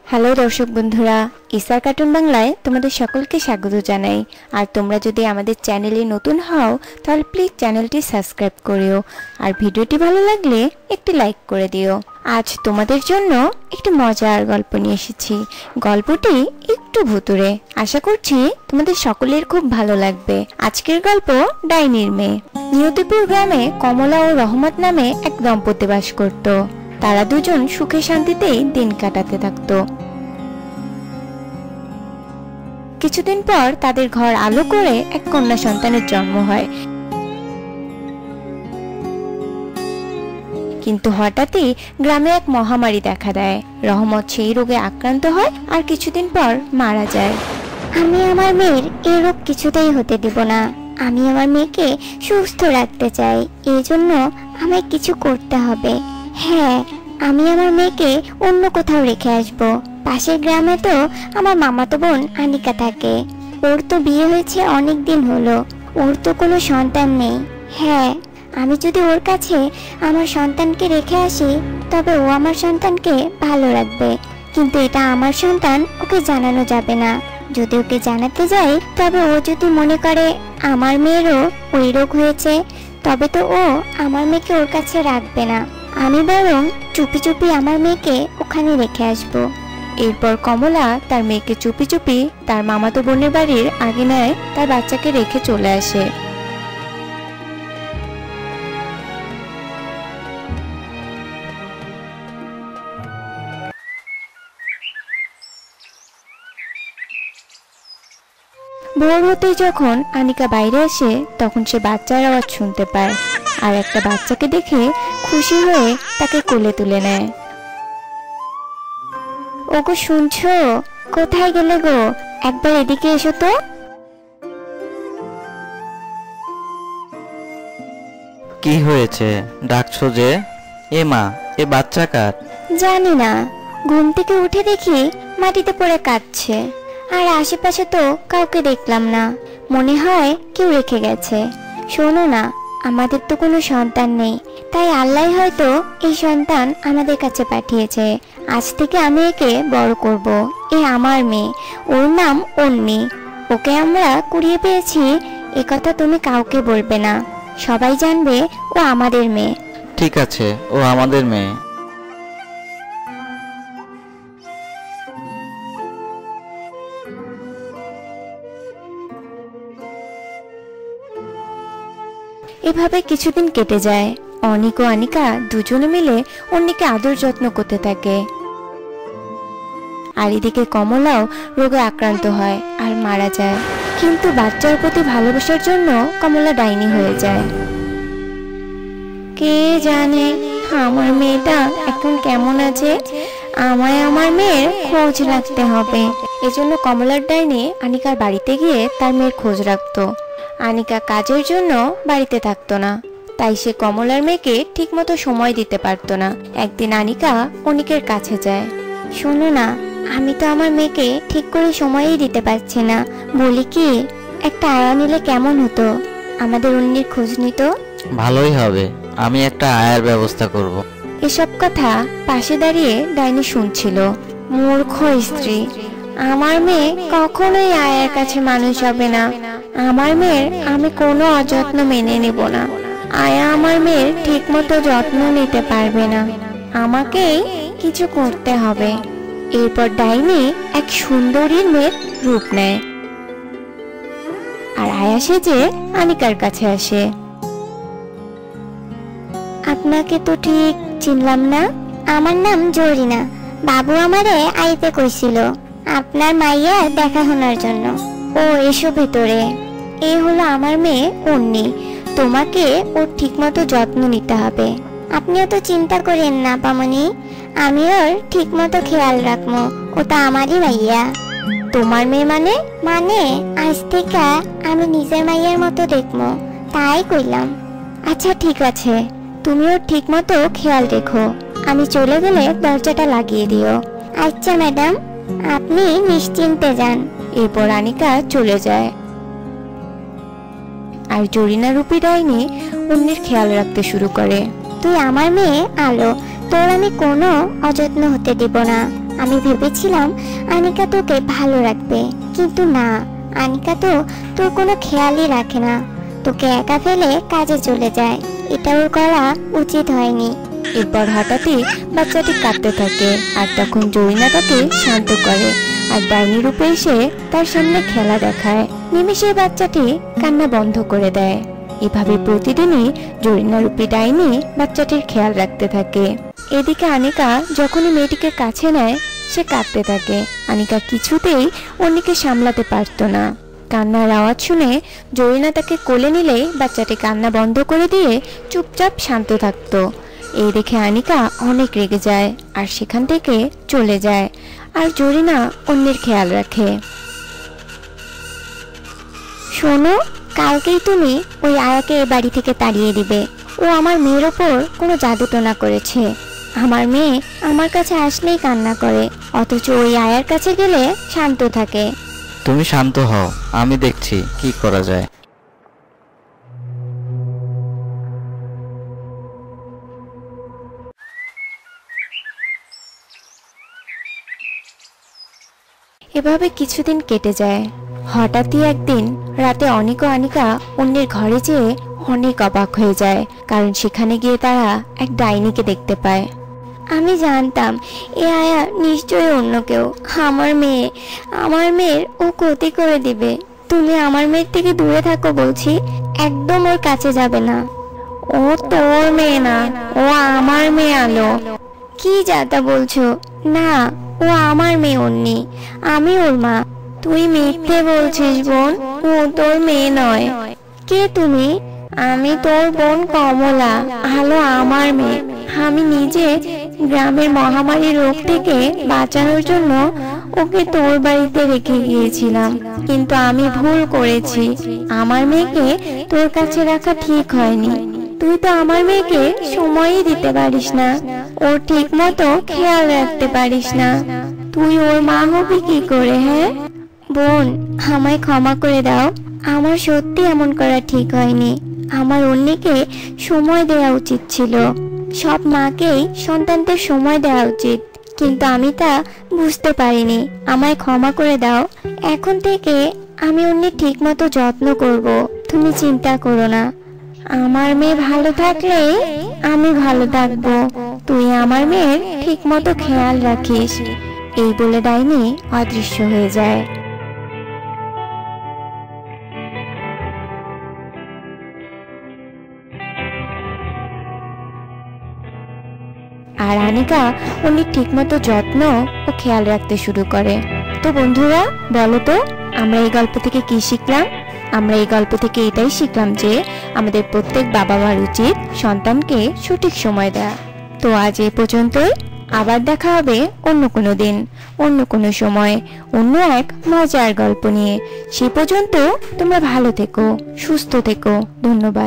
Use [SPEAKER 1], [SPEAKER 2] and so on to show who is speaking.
[SPEAKER 1] Hello দর্শক বন্ধুরা, ইসার cartoon বাংলায় তোমাদের সকলকে স্বাগত জানাই। আর তোমরা যদি আমাদের চ্যানেলে নতুন হও তাহলে প্লিজ চ্যানেলটি সাবস্ক্রাইব করিও, আর ভিডিওটি ভালো লাগলে একটি লাইক করে দিও। আজ তোমাদের জন্য একটি মজার গল্প নিয়ে এসেছি। গল্পটি একটু ভুতুড়ে, আশা করছি তোমাদের সকলের খুব ভালো লাগবে। আজকের গল্প ডাইনির মেয়ে। নিয়তিপুর গ্রামে কমলা ও রহমত নামে এক দম্পতি বাস করত। তারা দুজন সুখে শান্তিতেই দিন কাটাতে থাকতো। কিছুদিন পর তাদের ঘর আলো করে এক কন্যা সন্তানের জন্ম হয়। কিন্তু হঠাৎই গ্রামে এক মহামারী দেখা দেয়। রহমত সেই রোগে আক্রান্ত হয় আর কিছুদিন পর মারা যায়।
[SPEAKER 2] আমি আমার মেয়ের এই রোগ কিছুতেই হতে দিব না। আমি আমার মেয়েকে সুস্থ রাখতে চাই, এই জন্য আমায় কিছু করতে হবে। হ্যাঁ, আমি আমার মেয়েকে অন্য কোথাও রেখে আসব। পাশের গ্রামে তো আমার মামাতো বোন আনিকা থাকে। ওর তো বিয়ে হয়েছে অনেক দিন হলো, ওর তো কোনো সন্তান নেই। হ্যাঁ, আমি যদি ওর কাছে আমার সন্তানকে রেখে আসি তবে ও আমার সন্তানকে ভালো রাখবে। কিন্তু এটা আমার সন্তান, ওকে জানানো যাবে না। যদি ওকে জানাতে যাই তবে ও যদি মনে করে আমার মেয়েরও ওই রোগ হয়েছে, তবে তো ও আমার মেয়েকে ওর কাছে রাখবে না। আমি বরং চুপি চুপি আমার মেয়েকে ওখানে রেখে আসব।
[SPEAKER 1] এরপর কমলা তার মেয়েকে চুপি চুপি তার মামাতো বোনের বাড়ির আঙিনায় তার বাচ্চাকে রেখে চলে আসে। ভোর হতেই যখন আনিকা বাইরে আসে তখন সে বাচ্চার আওয়াজ শুনতে পায়, আর একটা বাচ্চাকে দেখে খুশি হয়ে তাকে কোলে তুলে নেয়।
[SPEAKER 2] ওগো শুনছো? কোথায় গেলে গো? একবার এদিকে এসো তো।
[SPEAKER 3] কি হয়েছে, ডাকছো যে? এ মা, এ বাচ্চা কার?
[SPEAKER 2] জানি না, ঘুম থেকে উঠে দেখি মাটিতে পড়ে কাঁদছে, আর আশেপাশে তো কাউকে দেখলাম না। মনে হয় কেউ রেখে গেছে। শোনো না, আমাদের তো কোনো সন্তান নেই, তাই আল্লাহ হয়তো এই সন্তান আমাদের কাছে পাঠিয়েছে। আজ থেকে আমি একে বড় করব। এ আমার মেয়ে, ওর নাম অন্নি। ওকে আমরা কুড়িয়ে পেয়েছি, এ কথা তুমি কাউকে বলবে না। সবাই জানবে ও আমাদের মেয়ে।
[SPEAKER 3] ঠিক আছে, ও আমাদের মেয়ে।
[SPEAKER 1] এভাবে কিছুদিন কেটে যায়। অনিক ও আনিকা দুজনে মিলে অন্নিকে আদর যত্ন করতে থাকে। আর এদিকে কমলাও রোগে আক্রান্ত হয় আর মারা যায়। কিন্তু বাচ্চার প্রতি ভালোবাসার জন্য কমলা ডাইনি হয়ে যায়। কে জানে আমার মেয়েটা এখন কেমন আছে? আমায় আমার মেয়ের খোঁজ রাখতে হবে। এজন্য কমলার ডাইনি আনিকার বাড়িতে গিয়ে তার মেয়ের খোঁজ রাখতো। আনিকা কাজের জন্য বাড়িতে থাকতো না, তাই সে কমলার মেয়েকে ঠিকমতো সময় দিতে পারতো না। একদিন আনিকা অনিকের কাছে যায়।
[SPEAKER 2] শোনো না, আমি তো আমার মেয়েকে ঠিক করে সময়ই দিতে পারছি না। বলি কি, একটা আয়া নিলে কেমন হতো? আমাদের অন্যের খোঁজ নিত।
[SPEAKER 3] ভালোই হবে, আমি একটা আয়ার ব্যবস্থা করব।
[SPEAKER 1] এসব কথা পাশে দাঁড়িয়ে ডাইনি শুনছিল। মূর্খ স্ত্রী, আমার মেয়ে কখনোই আয়ার কাছে মানুষ হবে না। আমার মেয়ের আমি কোনো অযত্ন মেনে নেব না। আয়া আমার মেয়ের ঠিক মতো যত্ন নিতে পারবে না। আমাকেই কিছু করতে হবে। এরপর ডাইনি এক সুন্দরীর মেয়ের রূপ নেয় আর আয়া সেজে আনিকার কাছে আসে।
[SPEAKER 2] আপনাকে তো ঠিক চিনলাম না। আমার নাম জরিনা। বাবু আমারে আইতে কইছিল আপনার মাইয়া দেখাশোনার জন্য। ও এসো ভেতরে। এই হলো আমার মেয়ে অন্নি। তোমাকে ওর ঠিকমতো যত্ন নিতে হবে। আপনিও তো চিন্তা করেন না পামনি, আমি ওর ঠিকমতো খেয়াল রাখবো। ওটা আমারই মাইয়া। তোমার মেয়ে মানে? মানে আজ থেকে আমি নিজের মাইয়ার মতো দেখবো, তাই কইলাম।
[SPEAKER 1] আচ্ছা ঠিক আছে, তুমি ওর ঠিক মতো খেয়াল রেখো। আমি চলে গেলে দরজাটা লাগিয়ে দিও।
[SPEAKER 2] আচ্ছা ম্যাডাম, আপনি নিশ্চিন্তে যান।
[SPEAKER 1] এরপর আনিকা চলে যায় আর জরিনা রূপী ডাইনি অন্যের খেয়াল রাখতে শুরু করে।
[SPEAKER 2] তুই আমার মেয়ে আলো, তোর আমি কোনো অযত্ন হতে দিব না। আমি ভেবেছিলাম আনিকা তোকে ভালো রাখবে, কিন্তু না, আনিকা তো তোর কোনো খেয়ালই রাখে না, তোকে একা ফেলে কাজে চলে যায়। এটা ওর করা উচিত হয়নি।
[SPEAKER 1] এরপর হঠাৎই বাচ্চাটি কাঁদতে থাকে, আর তখন জরিনা তাকে শান্ত করে আর ডাইনি রূপে এসে তার সামনে খেলা দেখায়। নিমেষে বাচ্চাটি কান্না বন্ধ করে দেয়। এভাবে প্রতিদিনই জরিনা রূপী ডাইনি বাচ্চাটির খেয়াল রাখতে থাকে। এদিকে আনিকা যখনই মেয়েটিকে কাছে নেয় সে কাঁদতে থাকে। আনিকা কিছুতেই অন্যকে সামলাতে পারতো না। কান্নার আওয়াজ শুনে জরিনা তাকে কোলে নিলেই বাচ্চাটি কান্না বন্ধ করে দিয়ে চুপচাপ শান্ত থাকতো। এই দেখে আনিকা অনেক রেগে যায় আর সেখান থেকে চলে যায়, আর জরিনা অন্যের খেয়াল রাখে।
[SPEAKER 2] শোনো, কালকেই তুমি ওই আয়াকে এ বাড়ি থেকে তাড়িয়ে দিবে। ও আমার মেয়ের ওপর কোনো জাদুটোনা করেছে। আমার মেয়ে আমার কাছে আসলেই কান্না করে, অথচ ওই আয়ার কাছে গেলে শান্ত থাকে।
[SPEAKER 3] তুমি শান্ত হও, আমি দেখছি কি করা যায়।
[SPEAKER 1] এভাবে কিছুদিন কেটে যায়। হঠাৎই একদিন রাতে অনিক ও আনিকা অন্যের ঘরে যেয়ে অনেক অবাক হয়ে যায়, কারণ সেখানে গিয়ে তারা এক ডাইনিকে দেখতে পায়।
[SPEAKER 2] আমি জানতাম এ আয়া নিশ্চয়ই অন্য কেউ। আমার মেয়ের ও ক্ষতি করে দিবে। তুমি আমার মেয়ের থেকে দূরে থাকো বলছি, একদম ওর কাছে যাবে না।
[SPEAKER 1] ও তোর মেয়ে না, ও আমার মেয়ে আলো।
[SPEAKER 2] কি যাতা বলছো? না, ও আমার মেয়ে অন্যি, আমি ওর মা।
[SPEAKER 1] তুই মিথ্যে বলছিস বোন, ও তোর মেয়ে নয়।
[SPEAKER 2] কে তুমি?
[SPEAKER 1] আমি তোর বোন কমলা, আলো আমার মেয়ে। আমি নিজে গ্রামের মহামারী রোগ থেকে বাঁচানোর জন্য ওকে তোর বাড়িতে রেখে গিয়েছিলাম, কিন্তু আমি ভুল করেছি। আমার মেয়েকে তোর কাছে রাখা ঠিক হয়নি। তুই তো আমার মেয়েকে সময়ই দিতে পারিস না, ওর ঠিক মতো খেয়াল রাখতে পারিস না। তুই ওর মা হবি কি করে? হ্যাঁ
[SPEAKER 2] বোন, আমায় ক্ষমা করে দাও। আমার সত্যি এমন করা ঠিক হয়নি। আমার অন্যকে সময় দেওয়া উচিত ছিল। সব মাকেই সন্তানদের সময় দেওয়া উচিত, কিন্তু আমি তা বুঝতে পারিনি। আমায় ক্ষমা করে দাও। এখন থেকে আমি অন্যের ঠিক মতো যত্ন করব, তুমি চিন্তা করো না।
[SPEAKER 1] আমার মেয়ে ভালো থাকলে আমি ভালো থাকবো। তুই আমার মেয়ের ঠিক মতো খেয়াল রাখিস। এই বলে ডাইনি অদৃশ্য হয়ে যায়। আর আনিকা উনি ঠিকমতো যত্ন ও খেয়াল রাখতে শুরু করে। তো বন্ধুরা বলো তো, আমরা এই গল্প থেকে কি শিখলাম? আমরা এই গল্প থেকে এটাই শিখলাম যে আমাদের প্রত্যেক বাবা মার উচিত সন্তানকে সঠিক সময় দেয়া। তো আজ এই পর্যন্তই। আবার দেখা হবে অন্য কোনো দিন, অন্য কোনো সময়, অন্য এক মজার গল্প নিয়ে। সে পর্যন্ত তোমরা ভালো থেকো, সুস্থ থেকো। ধন্যবাদ।